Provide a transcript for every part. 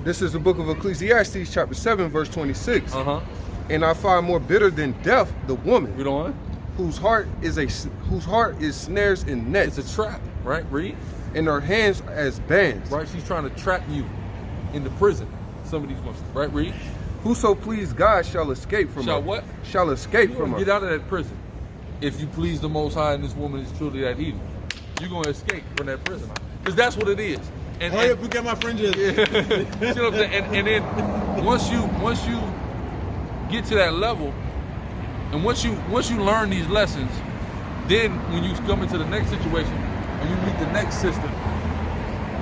This is the book of Ecclesiastes, chapter 7, verse 26. And I find more bitter than death the woman. Read on. Whose heart is snares and nets. It's a trap, right? Read. And her hands as bands. Right, she's trying to trap you into prison. Some of these ones, right? Read. Whoso please God shall escape from her. Shall what? Shall escape from her. Get out of that prison. If you please the Most High and this woman is truly that evil, you're going to escape from that prison. Because that's what it is. And hurry up, we get my fringes. You know what I'm saying? And then once you get to that level, and once you learn these lessons, then when you come into the next situation, when you meet the next system,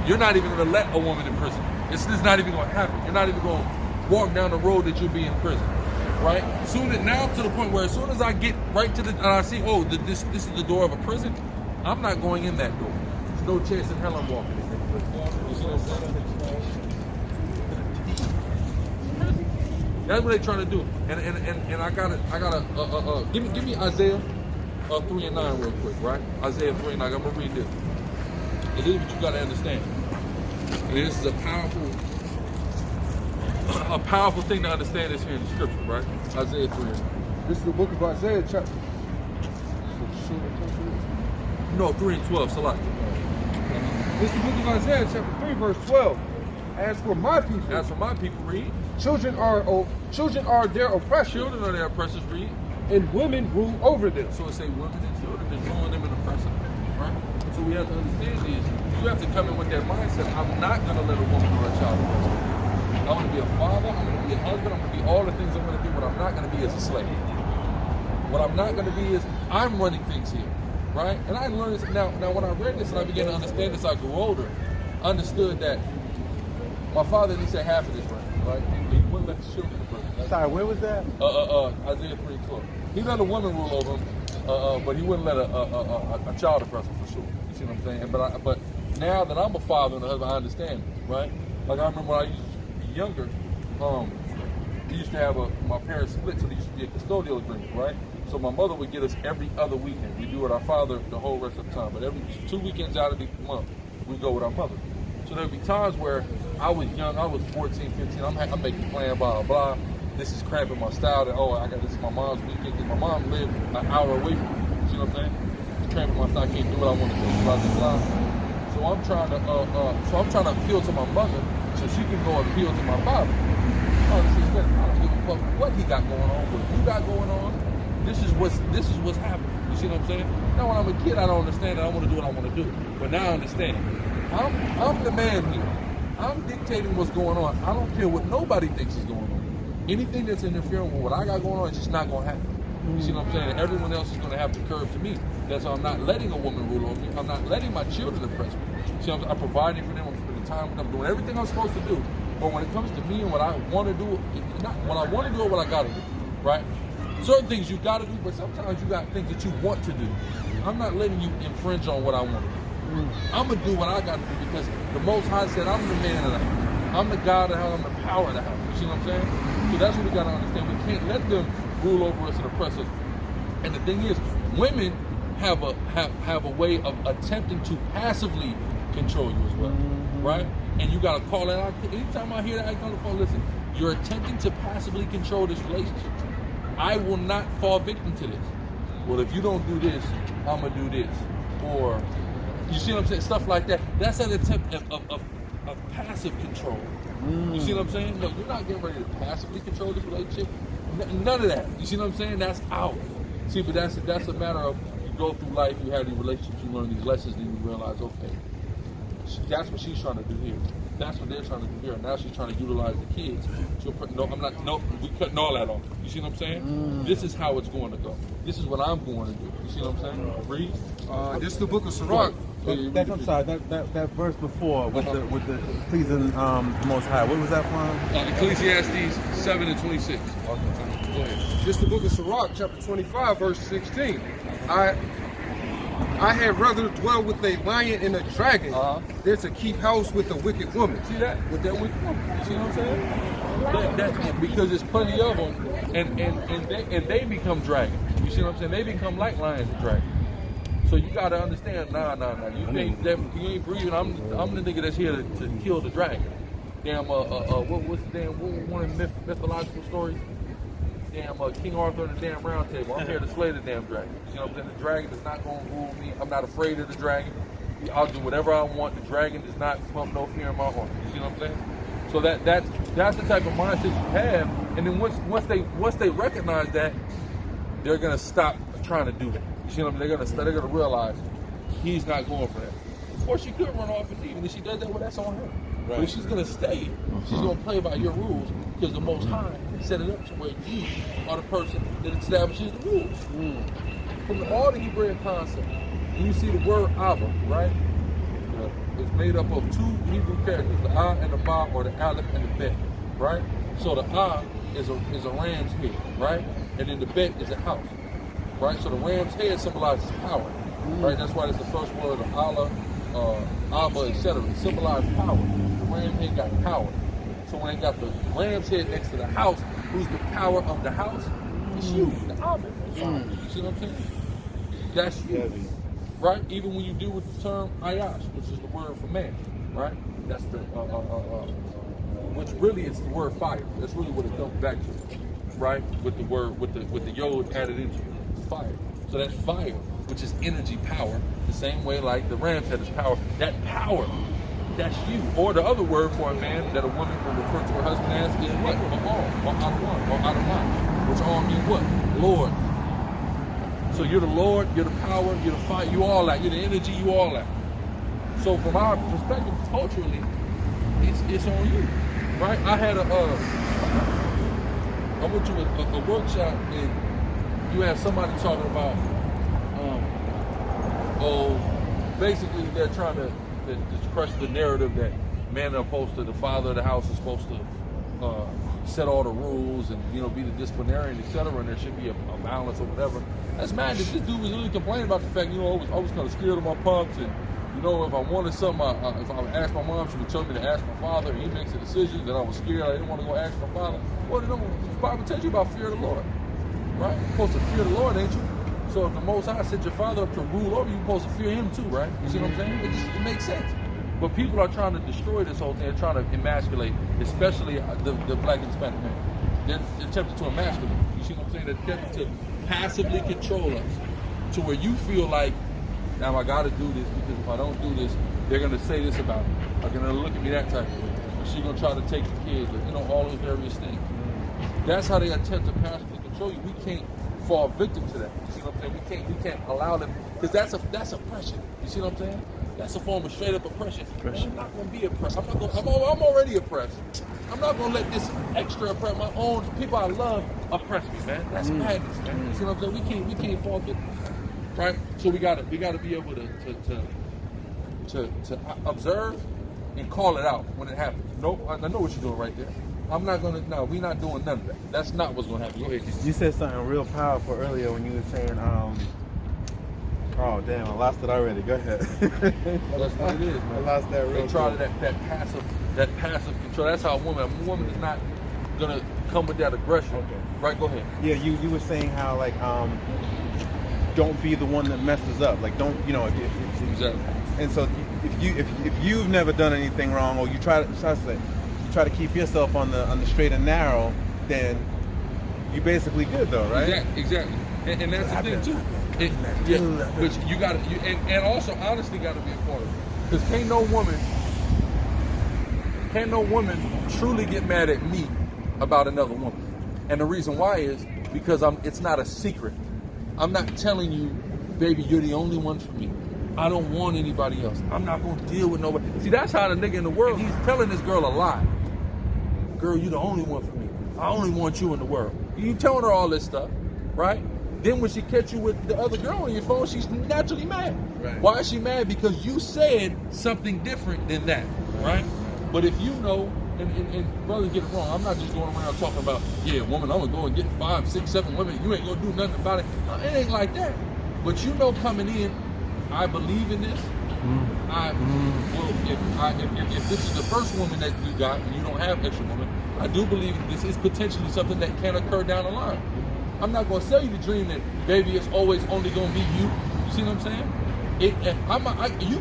you're not even going to let a woman in prison. It's not even going to happen. You're not even going to walk down the road that you'll be in prison, right? Now to the point where as soon as I get right to and I see, oh, this is the door of a prison, I'm not going in that door. There's no chance in hell I'm walking in. You see what I'm saying? That's what they're trying to do. And I gotta give me Isaiah 3 and 9 real quick, right? Isaiah 3 and 9. I'm gonna read this. This is what you gotta understand. And this is a powerful thing to understand this here in the scripture, right? Isaiah 3. This is the book of Isaiah, chapter. No, 3 and 12. Select. This is the book of Isaiah, chapter 3, verse 12. As for my people, read. Children are their oppressors. Children are their oppressors, read. And women rule over them. So it say women and children, they're ruling them and oppressing them, right? So we have to understand this. You have to come in with that mindset. I'm not going to let a woman or a child oppress me. I'm going to be a father, I'm going to be a husband, I'm going to be all the things I'm going to do. What I'm not going to be is a slave. What I'm not going to be is, I'm running things here, right? And I learned this, now when I read this and I began to understand this, I grew older, understood that my father didn't say half of this right? He wouldn't let the children oppress. Sorry, where was that? Isaiah 3:12. He let a woman rule over him, but he wouldn't let a child oppress him for sure. You see what I'm saying? But now that I'm a father and a husband, I understand, right? Like I remember when I used to be younger, we used to have my parents split, so there used to be a custodial agreement, right? So my mother would get us every other weekend. We do with our father the whole rest of the time, but every 2 weekends out of the month, we go with our mother. So there'd be times where I was young, I was 14, 15, I'm making plans, blah, blah, blah. This is cramping my style, that, this is my mom's weekend, because my mom lived an hour away from me. You see what I'm saying? It's cramping my style, I can't do what I want to do, blah, blah, blah. So I'm trying to appeal to my mother so she can go and appeal to my father. I don't give a fuck what he got going on, what you got going on. This is what's happening. You see what I'm saying? Now when I'm a kid, I don't understand that. I want to do what I want to do. But now I understand. I'm the man here. I'm dictating what's going on. I don't care what nobody thinks is going on. Anything that's interfering with what I got going on is just not going to happen. You see what I'm saying? Everyone else is going to have to curve to me. That's why I'm not letting a woman rule over me. I'm not letting my children oppress me. See, I'm providing for them. I'm spending time with them. I'm doing everything I'm supposed to do. But when it comes to me and what I want to do, not what I want to do or what I got to do, right? Certain things you got to do, but sometimes you got things that you want to do. I'm not letting you infringe on what I want to do. I'm going to do what I got to do because the Most High said I'm the man of the house. I'm the God of the house. I'm the power of the house. You see what I'm saying? So that's what we got to understand. We can't let them rule over us and oppress us. And the thing is, women have a way of attempting to passively control you as well, right? And you got to call that out. Anytime I hear that, I call the phone, listen, you're attempting to passively control this relationship. I will not fall victim to this. Well, if you don't do this, I'm going to do this. Or, you see what I'm saying? Stuff like that. That's an attempt of passive control. You see what I'm saying? No, you're not getting ready to passively control this relationship. None of that. You see what I'm saying? That's out. See, but that's a matter of you go through life, you have these relationships, you learn these lessons, then you realize, okay, that's what she's trying to do here. That's what they're trying to do here. Now she's trying to utilize the kids. So we cutting all that off. You see what I'm saying? This is how it's going to go. This is what I'm going to do. You see what I'm saying? Read. This is the book of Sirach. I'm sorry. That verse before with the pleasing the Most High. What was that from? Ecclesiastes 7 and 26. Okay. Go ahead. This is the book of Sirach, chapter 25, verse 16. I had rather dwell with a lion and a dragon than to keep house with a wicked woman. See that? With that wicked woman. You see what I'm saying? Because there's plenty of them, and they become dragons. You see what I'm saying? They become like lions and dragons. So you gotta understand, nah. You ain't breathing. I'm the nigga that's here to kill the dragon. Damn, what's the damn, one of the mythological stories? Damn, King Arthur and the damn round table. I'm here to slay the damn dragon. You know what I'm saying? The dragon is not going to rule me. I'm not afraid of the dragon. I'll do whatever I want. The dragon does not pump no fear in my heart. You see what I'm saying? So that's the type of mindset you have. And then once they recognize that, they're gonna stop trying to do that. You see what I mean? They're gonna realize he's not going for that. Of course, she could run off and leave, and if she does that, well, that's on her. Right. But if she's gonna stay, she's gonna play by your rules because the Most High set it up to where you are the person that establishes the rules. From all the Hebrew concepts, and you see the word Abba, right? It's made up of two Hebrew characters, the Ah and the Ba, or the Aleph and the Bet, right? So the Ah is a ram's head, right? And then the Bet is a house, right? So the ram's head symbolizes power, right? That's why it's the first word of Allah, Abba, etc. It symbolizes power. The ram head got power. So when they got the ram's head next to the house, who's the power of the house? It's you, the Abba. You see what I'm saying? That's you. Right? Even when you deal with the term ayash, which is the word for man, right? That's the, which really is the word fire. That's really what it comes back to, right? With the word, with the yod added into it, it's fire. So that's fire, which is energy, power, the same way like the ram's head is power. That power, that's you. Or the other word for a man that a woman will refer to her husband as is what? Baal, or Adonai, or Adonai, which all mean what? Lord. So you're the Lord, you're the power, you're the fire, you all that. You're the energy, you all that. So from our perspective, culturally, it's on you, right? I had I went to a workshop and you had somebody talking about, basically they're trying to crush the narrative that men are supposed to, the father of the house is supposed to set all the rules and, you know, be the disciplinarian, etc. And there should be a balance or whatever. That's mad. This dude was really complaining about the fact, you know, I was kind of scared of my pops, and, you know, if I wanted something, if I would ask my mom, she would tell me to ask my father, and he makes a decision, that I was scared, I didn't want to go ask my father. Well, the Bible tells you about fear of the Lord, right? You're supposed to fear the Lord, ain't you? So if the Most High set your father up to rule over you, you're supposed to fear him too, right? You see what I'm saying? It makes sense. But people are trying to destroy this whole thing. They're trying to emasculate, especially the black and Hispanic men. They're tempted to emasculate. You see what I'm saying? They're tempted to passively control us to where you feel like, now I got to do this because if I don't do this, they're going to say this about me. They're going to look at me that type of way. Or she's going to try to take the kids, or, you know, all those various things. That's how they attempt to passively control you. We can't fall victim to that. You see what I'm saying? We can't allow them, because that's oppression. You see what I'm saying? That's a form of straight up oppression. I'm not going to be oppressed. I'm already oppressed. I'm not going to let this extra oppress my own people I love oppress me, man. That's madness, man. You see what I'm saying? We can't fall victim, right? So we gotta be able to observe and call it out when it happens. Nope, I know what you're doing right there. I'm not gonna. No, we're not doing none of that. That's not what's gonna happen. Go ahead. You said something real powerful earlier when you were saying, oh damn, I lost it already. Go ahead. That's what it is, man. I lost that real. They try that passive control. That's how a woman is not gonna come with that aggression. Okay. Right. Go ahead. Yeah, you were saying how like don't be the one that messes up. Like don't, you know, if Exactly. And so if you've never done anything wrong, or you try to keep yourself on the straight and narrow, then you're basically good though, right? Exactly. And that's the thing too. But you got to, and also honesty got to be important, because can't no woman truly get mad at me about another woman. And the reason why is because it's not a secret. I'm not telling you, baby, you're the only one for me. I don't want anybody else. I'm not going to deal with nobody. See, that's how the nigga in the world, he's telling this girl a lie. Girl, you're the only one for me. I only want you in the world. You telling her all this stuff, right? Then when she catch you with the other girl on your phone, she's naturally mad. Right. Why is she mad? Because you said something different than that, right? But if you know, and brothers get it wrong, I'm not just going around talking about, yeah, woman, I'm going to go and get 5, 6, 7 women. You ain't going to do nothing about it. No, it ain't like that. But you know coming in, I believe in this. If this is the first woman that you got and you don't have extra women, I do believe this is potentially something that can occur down the line. I'm not going to sell you the dream that, baby, it's always only going to be you. You see what I'm saying? You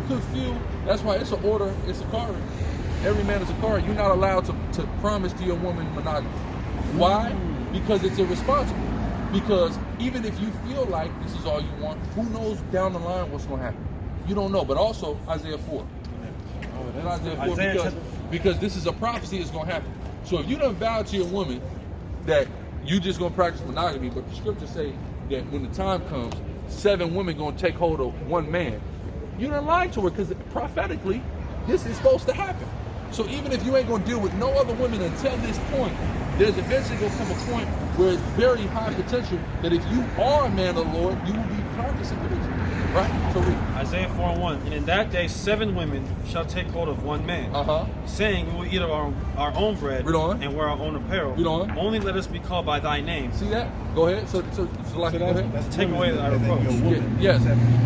could feel, that's why it's an order, it's a card. every man is a card. You're not allowed to promise to your woman monogamy. Why? Because it's irresponsible. Because even if you feel like this is all you want, who knows down the line what's going to happen? You don't know. But also Isaiah 4. Isaiah 4 because this is a prophecy, it's going to happen. So if you don't vow to your woman that you just going to practice monogamy, but the scriptures say that when the time comes, 7 women going to take hold of 1 man, you done lied to her, because prophetically, this is supposed to happen. So even if you ain't going to deal with no other women until this point, there's eventually going to come a point where it's very high potential that if you are a man of the Lord, you will be practicing religion. Right? So read. Isaiah 4:1. And in that day 7 women shall take hold of 1 man, saying, we will eat of our own bread and wear our own apparel. Only let us be called by thy name. See that? Go ahead. So like, go ahead. That's take away thy reproach. Yes,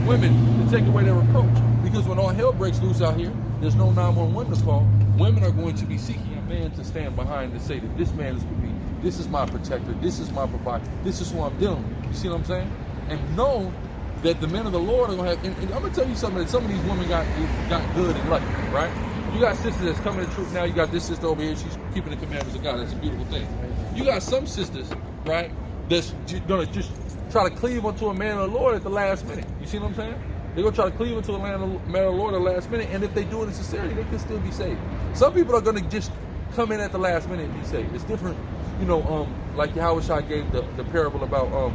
women, to take away their reproach. Because when all hell breaks loose out here, there's no 911 to call. Women are going to be seeking a man to stand behind to say that this man is with me. This is my protector. This is my provider. This is who I'm dealing with. You see what I'm saying? And know that the men of the Lord are going to have, and I'm going to tell you something, that some of these women got good and lucky, right? You got sisters that's coming to truth now. You got this sister over here, she's keeping the commandments of God. That's a beautiful thing. You got some sisters, right, that's going to just try to cleave unto a man of the Lord at the last minute. You see what I'm saying? They're going to try to cleave unto a man of the Lord at the last minute, and if they do it in sincerity, they can still be saved. Some people are going to just come in at the last minute and be saved. It's different, you know, like Yahushua gave the parable about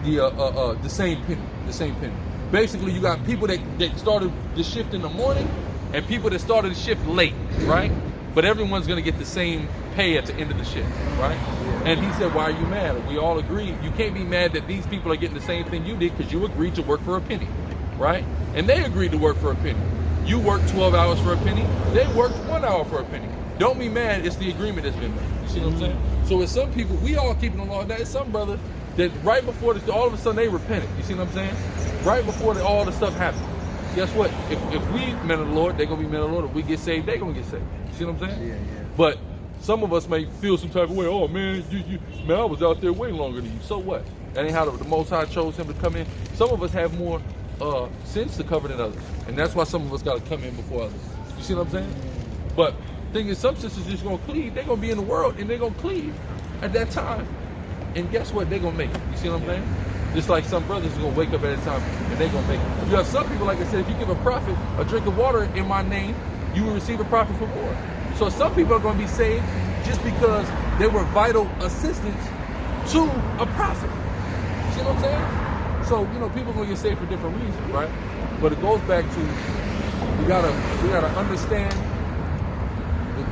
the same penny. Basically, you got people that started the shift in the morning and people that started the shift late, right? But everyone's going to get the same pay at the end of the shift, right? And he said, why are you mad? We all agree. You can't be mad that these people are getting the same thing you did because you agreed to work for a penny, right? And they agreed to work for a penny. You worked 12 hours for a penny. They worked 1 hour for a penny. Don't be mad. It's the agreement that's been made. You see what I'm saying? So with some people, we all keeping the law. There's some brothers that right before this, all of a sudden they repented. You see what I'm saying? Right before all the stuff happened. Guess what? If we men of the Lord, they're going to be men of the Lord. If we get saved, they're going to get saved. You see what I'm saying? Yeah. But some of us may feel some type of way. Oh, man, man, I was out there way longer than you. So what? That ain't how the Most High chose him to come in. Some of us have more sins to cover than others. And that's why some of us got to come in before others. You see what I'm saying? But the thing is, some sisters just going to cleave. They're going to be in the world and they're going to cleave at that time. And guess what? They're going to make it. You see what I'm saying? Just like some brothers are going to wake up at a time and they're going to make it. You have some people, like I said, if you give a prophet a drink of water in my name, you will receive a prophet for more. So some people are going to be saved just because they were vital assistants to a prophet. You see what I'm saying? So, you know, people are going to get saved for different reasons, right? But it goes back to, we gotta understand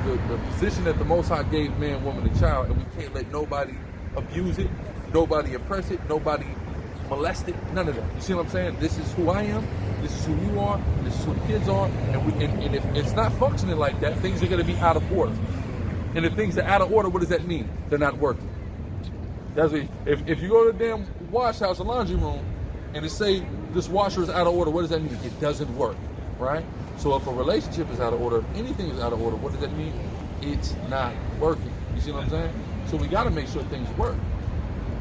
the position that the Most High gave man, woman, and child, and we can't let nobody abuse it, nobody oppress it, nobody molest it, none of that. You see what I'm saying? This is who I am, this is who you are, this is who the kids are, and if it's not functioning like that, things are going to be out of order. And if things are out of order, what does that mean? They're not working. That's what, if you go to the damn wash house or laundry room and it say this washer is out of order, what does that mean? It doesn't work, right? So if a relationship is out of order, if anything is out of order, what does that mean? It's not working. You see what I'm saying? So we got to make sure things work.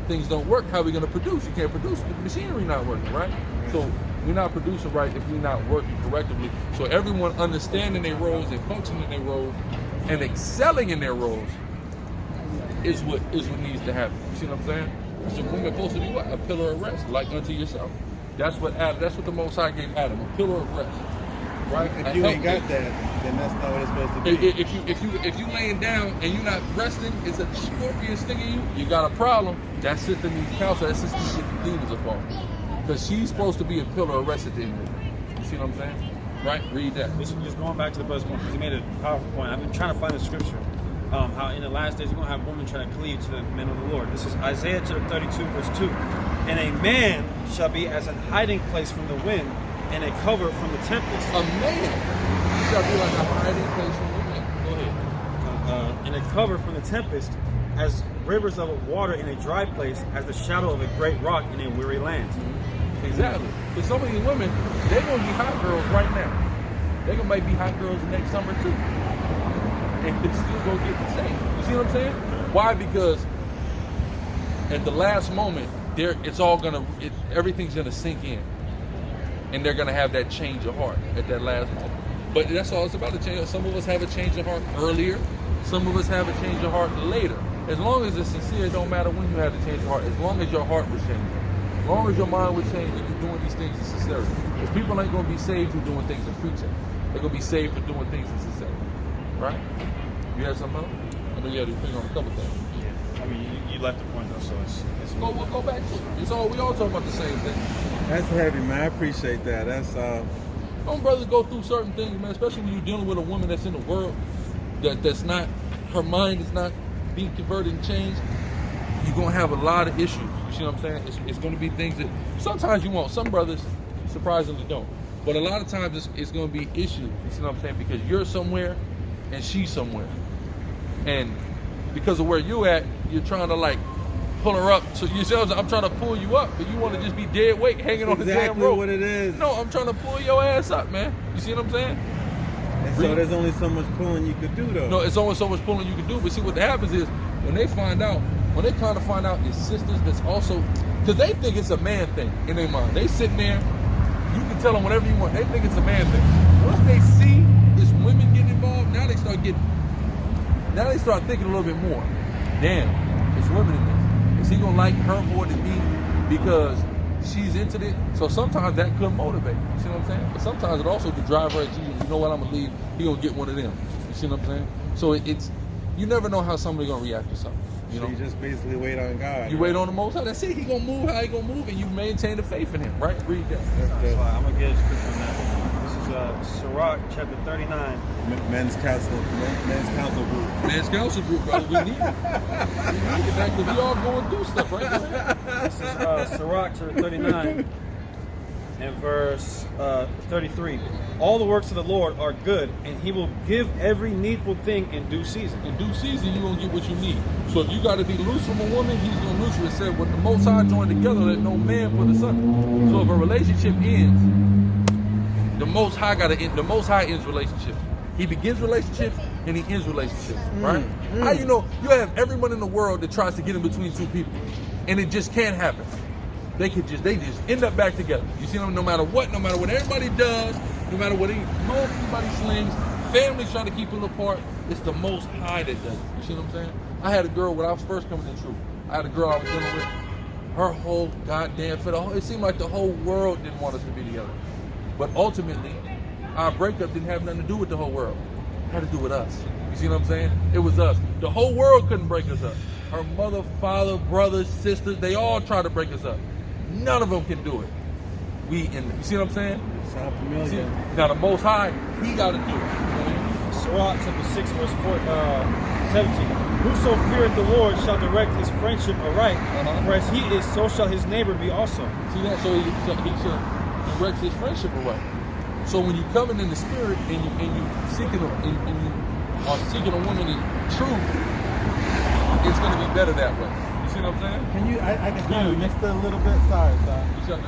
Things don't work, how are we going to produce? You can't produce if the machinery not working, right? So we're not producing right if we're not working correctly. So everyone understanding their roles and functioning in their roles and excelling in their roles is what needs to happen. You see what I'm saying? So women supposed to be what? A pillar of rest, like unto yourself. That's what the Most High gave Adam, a pillar of rest. Right? If you ain't got that, then that's not what it's supposed to be. If you laying down and you're not resting, it's a scorpion stinging you, you got a problem. That sister needs counsel. That sister needs to get the demons apart. Because she's supposed to be a pillar of rest at the end of it. You see what I'm saying? Right? Read that. Just going back to the first point, because he made a powerful point. I've been trying to find the scripture. How in the last days you're going to have women trying to cleave to the men of the Lord. This is Isaiah chapter 32, verse 2. And a man shall be as an hiding place from the wind, and a cover from the tempest. A man shall be like a hiding place from the wind. Go ahead. And a cover from the tempest, as rivers of water in a dry place, as the shadow of a great rock in a weary land. Mm-hmm. Exactly. Because some of these women, they're going to be hot girls right now. They're going to might be hot girls next summer too. And it's still going to get the same. You see what I'm saying? Why? Because at the last moment, everything's going to sink in. And they're going to have that change of heart at that last moment. But that's all it's about, to change. Some of us have a change of heart earlier. Some of us have a change of heart later. As long as it's sincere, it don't matter when you have the change of heart. As long as your heart was changing. As long as your mind was changing, you're doing these things in sincerity. Because people ain't going to be saved for doing things in preaching. They're going to be saved for doing things in sincerity. Right? You have something else? I know you had your finger on a couple things. Yeah. I mean, you left the point though, so it's we'll go back to it. It's all, we all talking about the same thing. That's heavy, man. I appreciate that. That's Some brothers go through certain things, man, especially when you're dealing with a woman that's in the world, that's not, her mind is not being converted and changed. You're going to have a lot of issues. You see what I'm saying? It's going to be things that sometimes you won't. Some brothers surprisingly don't. But a lot of times it's going to be issues. You see what I'm saying? Because you're somewhere and she's somewhere. And because of where you at, you're trying to like pull her up. So you see, I'm trying to pull you up, but you want to just be dead weight hanging on the damn rope. Exactly what it is. No, I'm trying to pull your ass up, man. You see what I'm saying? And so there's only so much pulling you could do, though. No, it's only so much pulling you can do. But see, what happens is when they find out, when they kind of find out it's sisters that's also, because they think it's a man thing in their mind. They sitting there, you can tell them whatever you want. They think it's a man thing. Once they see it's women getting involved, now they start thinking a little bit more. Damn, it's women in this. Is he gonna like her more than me because she's into it? So sometimes that could motivate. You see what I'm saying? But sometimes it also could drive her at you know what, I'm gonna leave. He gonna get one of them. You see what I'm saying? So it's, you never know how somebody's gonna react to something. You know? So you just basically wait on God. You wait on the Most High. That's it. He gonna move how he gonna move, and you maintain the faith in him. Right? Read that. That's why I'm gonna get a scripture on that. This is Sirach chapter 39. Men's council group. Men's council group, brother. We need it. We need it, man, because we all going through stuff, right? This is Sirach chapter 39 and verse 33. All the works of the Lord are good, and he will give every needful thing in due season. In due season, you're going to get what you need. So if you got to be loose from a woman, he's going to loose you. It said, what the Most High joined together, let no man put asunder. So if a relationship ends, the Most High got to end. The Most High ends relationships. He begins relationships and he ends relationships, right? How you know? You have everyone in the world that tries to get in between two people, and it just can't happen. They just end up back together. You see them? No matter what everybody does, no matter what anybody slings, families trying to keep them apart. It's the Most High that does it. You see what I'm saying? I had a girl when I was first coming in truth. I had a girl I was dealing with. Her whole goddamn it seemed like the whole world didn't want us to be together. But ultimately, our breakup didn't have nothing to do with the whole world. It had to do with us. You see what I'm saying? It was us. The whole world couldn't break us up. Her mother, father, brothers, sisters, they all tried to break us up. None of them can do it. You see what I'm saying? Sound familiar. Now the Most High, he got to do it. Sirach chapter 6 verse 17. Whoso feareth the Lord shall direct his friendship aright, for as he is, so shall his neighbor be also. See that? So he should direct his friendship away. So when you coming in the spirit and you seeking a woman in truth, it's going to be better that way. You see what I'm saying? Can you? I can hear you mixed it a little bit. Sorry, son. You shall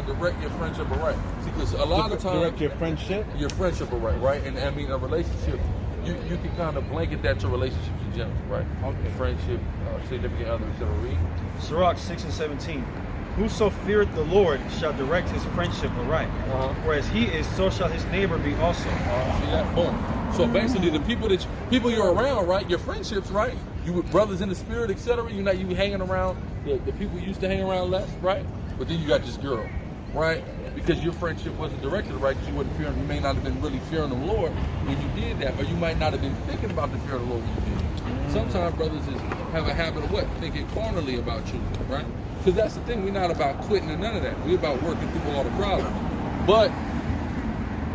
direct your friendship aright. See, because a lot of times direct your friendship. Your friendship aright, right? And I mean a relationship. You can kind of blanket that to relationships in general, right? Okay. Friendship, significant other, etc. Read. Sirach 6 and 17. Whoso feareth the Lord shall direct his friendship aright. For as he is, so shall his neighbor be also. See that? Boom. So basically, the people you're around, right? Your friendships, right? You with brothers in the spirit, etc. You hanging around the people you used to hang around less, right? But then you got this girl, right? Because your friendship wasn't directed right, because you wasn't fearing. You may not have been really fearing the Lord when you did that, or you might not have been thinking about the fear of the Lord when you did. Sometimes brothers have a habit of what? Thinking carnally about you, right? Because that's the thing, we're not about quitting or none of that. We're about working through all the problems. But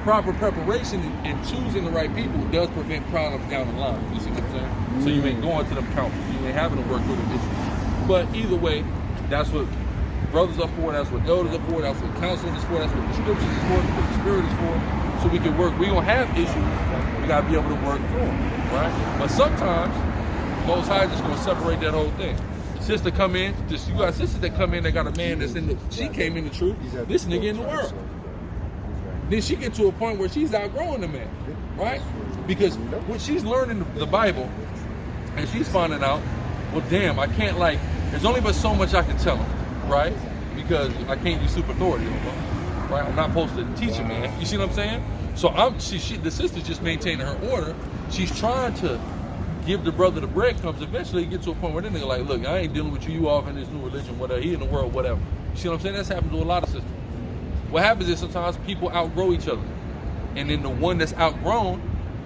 proper preparation and choosing the right people does prevent problems down the line. You see what I'm saying? So you ain't going to them counselors. You ain't having to work with them issues. But either way, that's what brothers are for, that's what elders are for, that's what counseling is for, that's what the scriptures is for, that's what the spirit is for. So we can work. We're going to have issues. We got to be able to work through them, right? But sometimes, Most High just going to separate that whole thing. Sister come in, you got sisters that come in, they got a man that's she came in the truth, this nigga in the world. Then she get to a point where she's outgrowing the man, right? Because when she's learning the Bible, and she's finding out, well damn, I can't there's only but so much I can tell him, right? Because I can't be super authority. right? I'm not supposed to teach a man. You see what I'm saying? So the sister's just maintaining her order. She's trying to give the brother the breadcrumbs. Eventually, it gets to a point where they nigga like, look, I ain't dealing with you. You off in this new religion, whatever. He in the world, whatever. You see what I'm saying? That's happened to a lot of sisters. What happens is sometimes people outgrow each other, and then the one that's outgrown,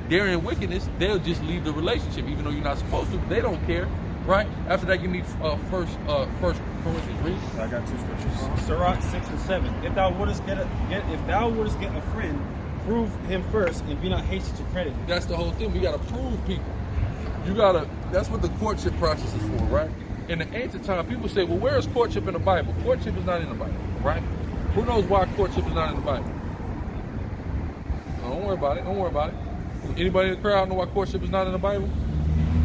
they're in wickedness. They'll just leave the relationship, even though you're not supposed to. They don't care, right? After that, give me first Corinthians. Read. I got two scriptures. Sirach 6 and 7. If thou wouldest get a friend, prove him first, and be not hasty to credit him. That's the whole thing. We gotta prove people. That's what the courtship process is for, right? In the ancient time, people say, well, where is courtship in the Bible? Courtship is not in the Bible, right? Who knows why courtship is not in the Bible? Don't worry about it. Don't worry about it. Anybody in the crowd know why courtship is not in the Bible?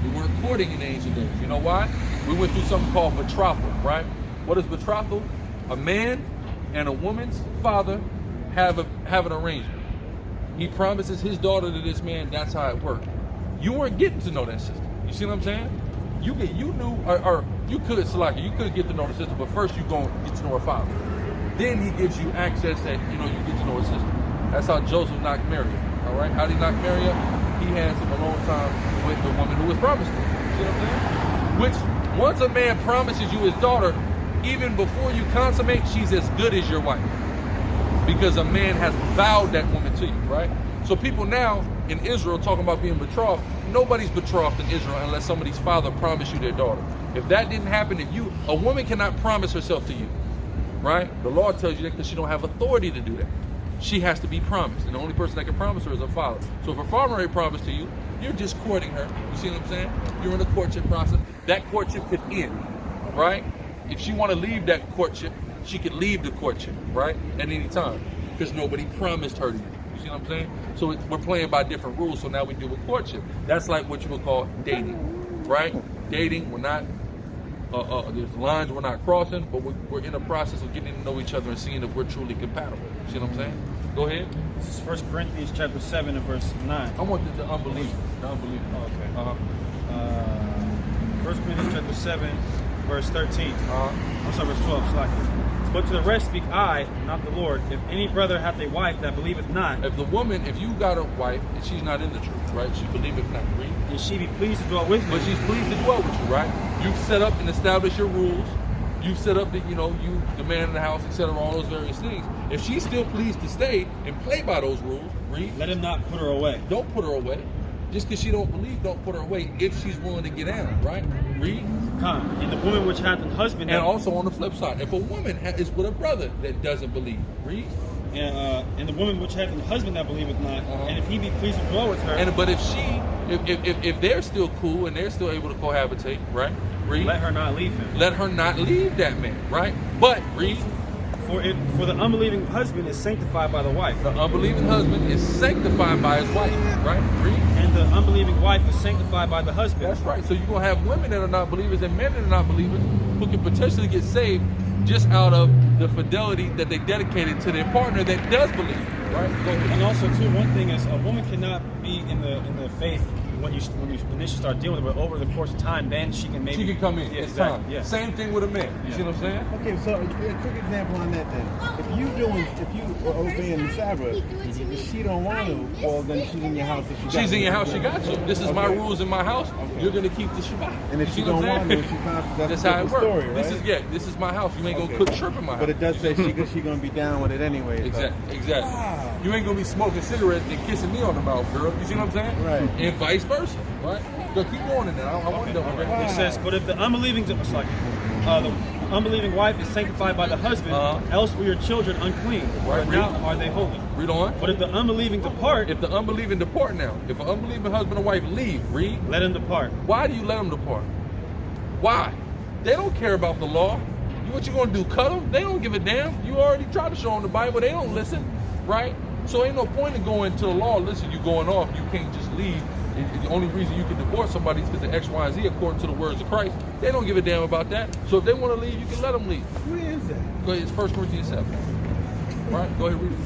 We weren't courting in the ancient days. You know why? We went through something called betrothal, right? What is betrothal? A man and a woman's father have an arrangement. He promises his daughter to this man. That's how it worked. You weren't getting to know that sister. You see what I'm saying? You could Salaki, you could get to know the sister, but first you gonna get to know her father. Then he gives you access that, you get to know his sister. That's how Joseph knocked Mary. All right? How did he knock Mary up? He had some alone time with the woman who was promised to him. You see what I'm saying? Which, once a man promises you his daughter, even before you consummate, she's as good as your wife. Because a man has vowed that woman to you, right? So people now in Israel talking about being betrothed, nobody's betrothed in Israel unless somebody's father promised you their daughter. If that didn't happen, a woman cannot promise herself to you, right? The law tells you that because she don't have authority to do that. She has to be promised, and the only person that can promise her is her father. So if her father already promised to you, you're just courting her. You see what I'm saying? You're in a courtship process. That courtship could end, right? If she want to leave that courtship, she could leave the courtship, right? At any time, because nobody promised her to you. You see what I'm saying? So we're playing by different rules. So now we deal with courtship. That's like what you would call dating, right? Dating, we're not. There's lines we're not crossing, but we're in a process of getting to know each other and seeing if we're truly compatible. See what I'm saying? Go ahead. This is 1 Corinthians chapter 7 and verse 9. I want the unbeliever. The unbeliever. Oh, okay. 1 Corinthians chapter 7, verse 13. I'm sorry, verse 12. Slack. But to the rest speak I, not the Lord. If any brother hath a wife that believeth not, if you got a wife and she's not in the truth, right? She believeth not. Read. And she be pleased to dwell with me. But she's pleased to dwell with you, right? You've set up and established your rules. You've set up that, you, the man in the house, etc., all those various things. If she's still pleased to stay and play by those rules, read. Let him not put her away. Don't put her away. Just because she don't believe, don't put her away if she's willing to get down, right? Read. Come. And the woman which hath an husband. And also on the flip side, if a woman is with a brother that doesn't believe, read. And the woman which hath an husband that believeth not, and if he be pleased to dwell with her. But if they're still cool and they're still able to cohabitate, right? Read. Let her not leave him. Let her not leave that man, right? But read. For the unbelieving husband is sanctified by the wife. The unbelieving husband is sanctified by his wife, right? Read. And the unbelieving wife is sanctified by the husband. That's right. So you're going to have women that are not believers and men that are not believers who can potentially get saved just out of the fidelity that they dedicated to their partner that does believe, right? And also, too, one thing is a woman cannot be in the faith when you initially start dealing with her, but over the course of time, then she can come in. Yeah, it's time. Yeah. Same thing with a man. You see what I'm saying? Okay, so a quick example on that then. If you are obeying the Sabbath, if she don't want to, well then she's in your house. She's in your house. She got you. This is my rules in my house. Okay. You're gonna keep the Shabbat. And if she don't want to, that's how it works. Story, right? This is my house. You ain't gonna cook shrimp in my house. But it does say she gonna be down with it anyway. Exactly. Wow. You ain't gonna be smoking cigarettes and kissing me on the mouth, girl. You see what I'm saying? Right. And vice versa, right? So keep going in there. I want to double check. It says, but if the unbelieving, the unbelieving wife is sanctified by the husband, else were your children unclean. Right. But now are they holy? Read on. But if the unbelieving depart, if an unbelieving husband or wife leave, read. Let him depart. Why do you let them depart? Why? They don't care about the law. What you gonna do? Cut them? They don't give a damn. You already tried to show them the Bible. They don't listen, right? So ain't no point in going to the law. Listen, you going off. You can't just leave. The only reason you can divorce somebody is because of X, Y, and Z, according to the words of Christ. They don't give a damn about that. So if they want to leave, you can let them leave. Where is that? Go ahead. It's 1 Corinthians 7. Right? Go ahead, read it.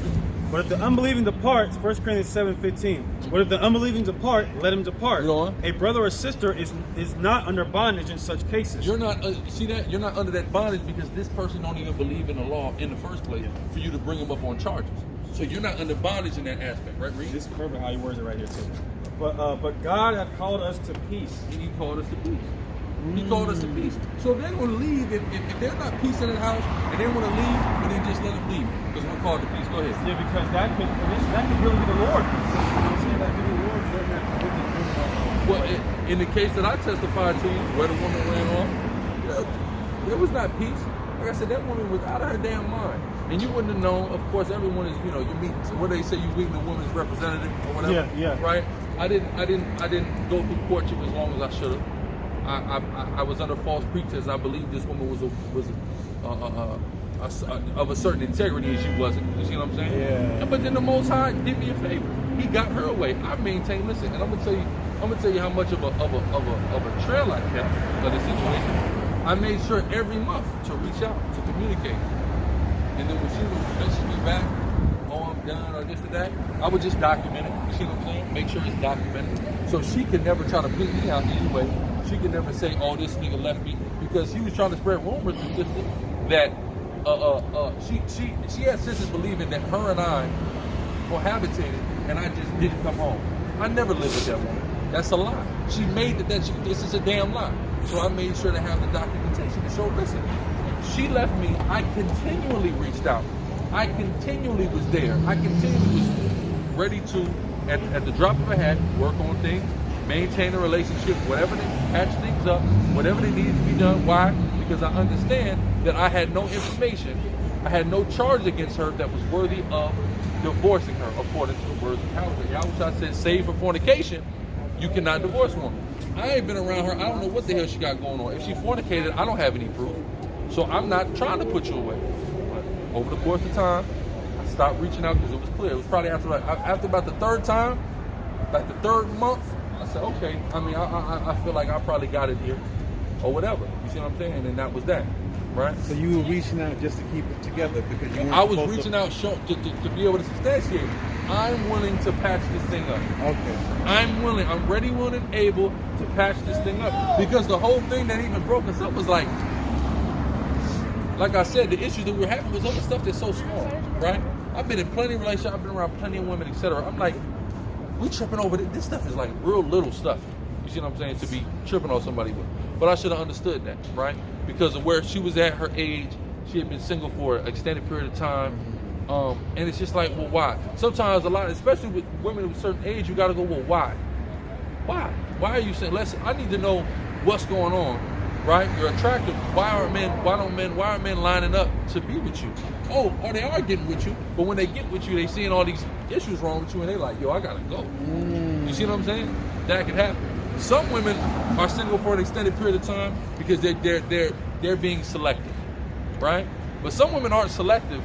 But if the unbelieving departs, 1 Corinthians 7:15. But if the unbelieving depart, let him depart. Go on. A brother or sister is not under bondage in such cases. You're not, see that? You're not under that bondage because this person don't even believe in the law in the first place for you to bring them up on charges. So you're not under bondage in that aspect, right, Reed? This is perfect how he words it right here too. But God hath called us to peace. He called us to peace. He called us to peace. So if they're going to leave, if they're not peace in the house and they want to leave, then just let them leave. Because we're called to peace. Go ahead. Yeah, because that could really be the Lord. That could be the Lord. Well, in the case that I testified to you, where the woman ran off, there was not peace. Like I said, that woman was out of her damn mind. And you wouldn't have known. Of course, everyone is, you meet. What do they say? You meeting a woman's representative or whatever. Yeah. Right. I didn't go through courtship as long as I should have. I was under false pretense. I believed this woman was of a certain integrity, and she wasn't. You see what I'm saying? Yeah. But then the Most High did me a favor. He got her away. I maintained. Listen, and I'm gonna tell you how much of a trail I kept of the situation. I made sure every month to reach out to communicate. And then when she would message me back, oh, I'm done, or this or that, I would just document it. You see what I'm saying? Make sure it's documented. So she could never try to beat me out anyway. She could never say, oh, this nigga left me, because he was trying to spread rumors to sister that she had sisters believing that her and I cohabitated and I just didn't come home. I never lived with that woman. That's a lie. She made this is a damn lie. So I made sure to have the documentation to show, listen, she left me. I continually reached out. I continually was there. I continually was ready to, at the drop of a hat, work on things, maintain a relationship, whatever they patch things up, whatever they needed to be done. Why? Because I understand that I had no information, I had no charge against her that was worthy of divorcing her, according to the words of Yahweh. Yahweh said, save for fornication, you cannot divorce one. I ain't been around her. I don't know what the hell she got going on. If she fornicated, I don't have any proof. So I'm not trying to put you away. But over the course of time, I stopped reaching out because it was clear. It was probably after about the third time, like the third month, I said, okay, I mean, I feel like I probably got it here or whatever. You see what I'm saying? And that was that, right? So you were reaching out just to keep it together because you weren't I was reaching out to be able to substantiate. I'm willing to patch this thing up. Okay. I'm ready, willing, and able to patch this thing up. Because the whole thing that even broke us up was like I said, the issues that we were having was other stuff that's so small, right? I've been in plenty of relationships, I've been around plenty of women, etc. I'm like, we tripping over this stuff is like real little stuff. You see what I'm saying? To be tripping on somebody with. But I should have understood that, right? Because of where she was at, her age, she had been single for an extended period of time. And it's just like, well, why? Sometimes a lot, especially with women of a certain age, you gotta go, well, why? Why? Why are you saying, I need to know what's going on, right? You're attractive. Why are men lining up to be with you? Oh, or they are getting with you, but when they get with you, they seeing all these issues wrong with you, and they like, yo, I gotta go. You see what I'm saying? That could happen. Some women are single for an extended period of time because they're being selective, right? But some women aren't selective.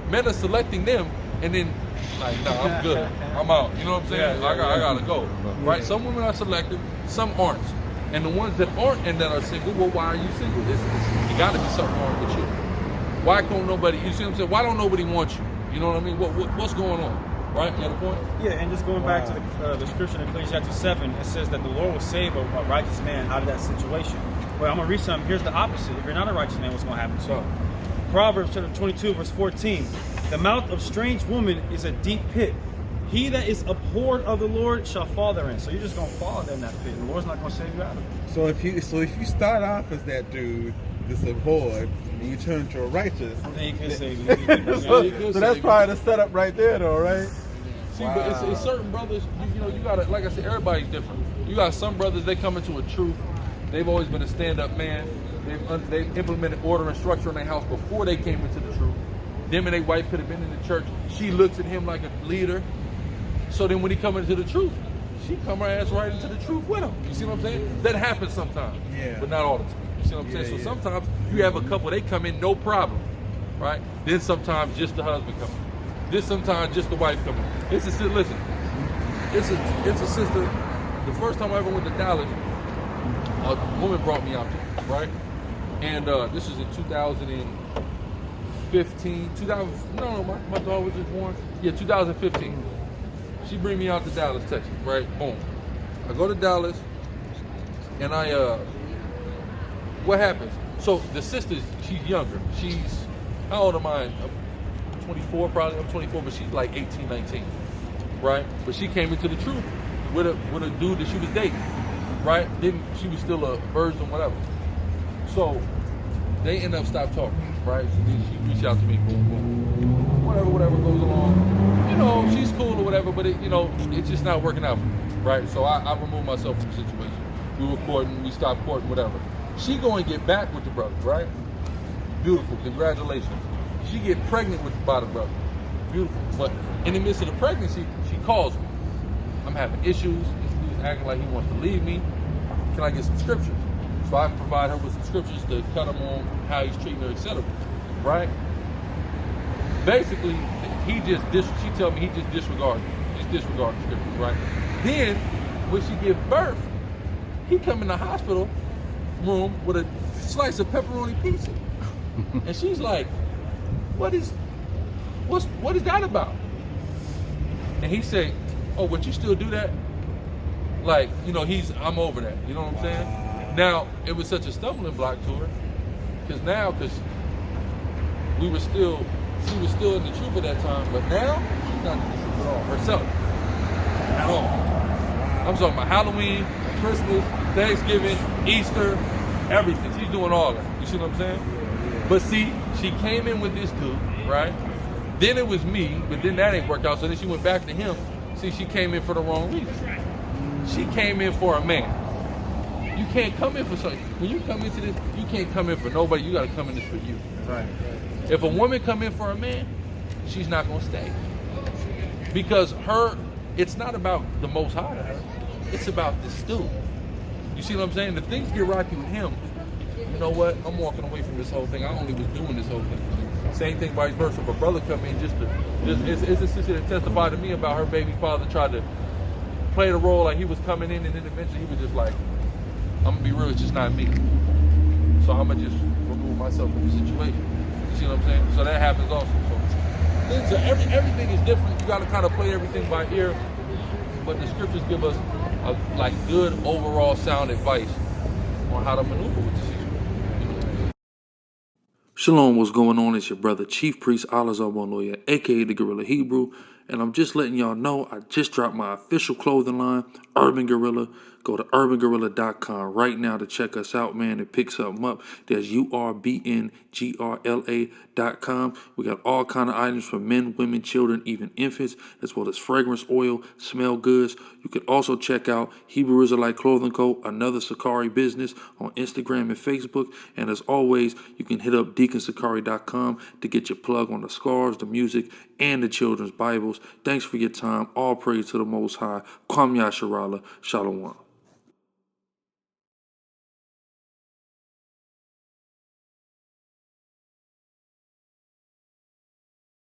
Men are selecting them, and then like, no, I'm good. I'm out. You know what I'm saying? I gotta go. Right? Some women are selective, some aren't. And the ones that aren't and that are single, well, why are you single? You gotta be something wrong with you. Why don't nobody? You see what I'm saying? Why don't nobody want you? You know what I mean? What's going on? Right? You got a point? Yeah, and just going back to the scripture in Ecclesiastes 7, it says that the Lord will save a righteous man out of that situation. Well, I'm going to read something. Here's the opposite. If you're not a righteous man, what's going to happen to you? Proverbs chapter 22, verse 14. The mouth of strange woman is a deep pit. He that is abhorred of the Lord shall fall therein. So you're just going to fall in that pit. The Lord's not going to save you out of it. So if you start off as that dude that's abhorred and you turn to a righteous, then he can save you. so that's probably the setup right there, though, right? See, but it's certain brothers, you gotta, like I said, everybody's different. You got some brothers, they come into a truth. They've always been a stand-up man. They've implemented order and structure in their house before they came into the truth. Them and their wife could have been in the church. She looks at him like a leader. So then when he come into the truth, she come her ass right into the truth with him. You see what I'm saying? That happens sometimes, but not all the time. You see what I'm saying? So sometimes you have a couple, they come in no problem, right? Then sometimes just the husband come in. Then sometimes just the wife come in. It's a sister. The first time I ever went to Dallas, a woman brought me out there, right? And this was in 2005, 2015, my daughter was just born. Yeah, 2015. She bring me out to Dallas, Texas, right? Boom. I go to Dallas, and what happens? So the sister, she's younger. She's, how old am I? I'm 24 probably. I'm 24, but she's like 18, 19, right? But she came into the truth with a dude that she was dating, right? She was still a virgin, whatever. So they end up stop talking, right? So then she reached out to me, boom, boom, whatever goes along. You know, she's cool or whatever, but it's just not working out for me, right? So I removed myself from the situation. We were courting, we stopped courting, whatever. She go and get back with the brother, right? Beautiful, congratulations. She get pregnant by the brother, beautiful. But in the midst of the pregnancy, she calls me. I'm having issues. This dude's acting like he wants to leave me. Can I get some scriptures? So I provide her with some scriptures to cut him on how he's treating her, etc. Right? Basically, she tell me he just disregarded the scriptures, right? Then when she give birth, he come in the hospital room with a slice of pepperoni pizza. And she's like, what is that about? And he said, oh, but you still do that? Like, I'm over that. You know what I'm saying? Now, it was such a stumbling block to her. Because she was still in the truth at that time, but now she's not in the truth at all, herself. At all. I'm talking about Halloween, Christmas, Thanksgiving, Easter, everything. She's doing all that. You see what I'm saying? But see, she came in with this dude, right? Then it was me, but then that ain't worked out. So then she went back to him. See, she came in for the wrong reason. She came in for a man. You can't come in for something. When you come into this, you can't come in for nobody. You got to come in this for you. Right. If a woman come in for a man, she's not going to stay. Because it's not about the Most High to her. It's about this dude. You see what I'm saying? The things get rocky with him. You know what? I'm walking away from this whole thing. I only was doing this whole thing. Same thing vice versa. If a brother come in it's a sister that testified to me about her baby father tried to play the role like he was coming in, and then eventually he was just like, I'm gonna be real, it's just not me. So I'm gonna just remove myself from the situation. You see what I'm saying? So that happens also. So everything is different. You gotta kind of play everything by ear, but the scriptures give us good overall sound advice on how to maneuver with the situation. Shalom, what's going on? It's your brother, Chief Priest Alazar Lawyer, aka the Guerrilla Hebrew, and I'm just letting y'all know I just dropped my official clothing line, Urban Guerrilla. Go to urbanguerrilla.com right now to check us out, man, and pick something up. There's URBNGRLA.com. We got all kind of items for men, women, children, even infants, as well as fragrance oil, smell goods. You can also check out Hebrew Israelite Clothing Co., another Sicarii business, on Instagram and Facebook. And as always, you can hit up deaconsicari.com to get your plug on the scarves, the music, and the children's Bibles. Thanks for your time. All praise to the Most High. Kwam Yasharallah. Shalom.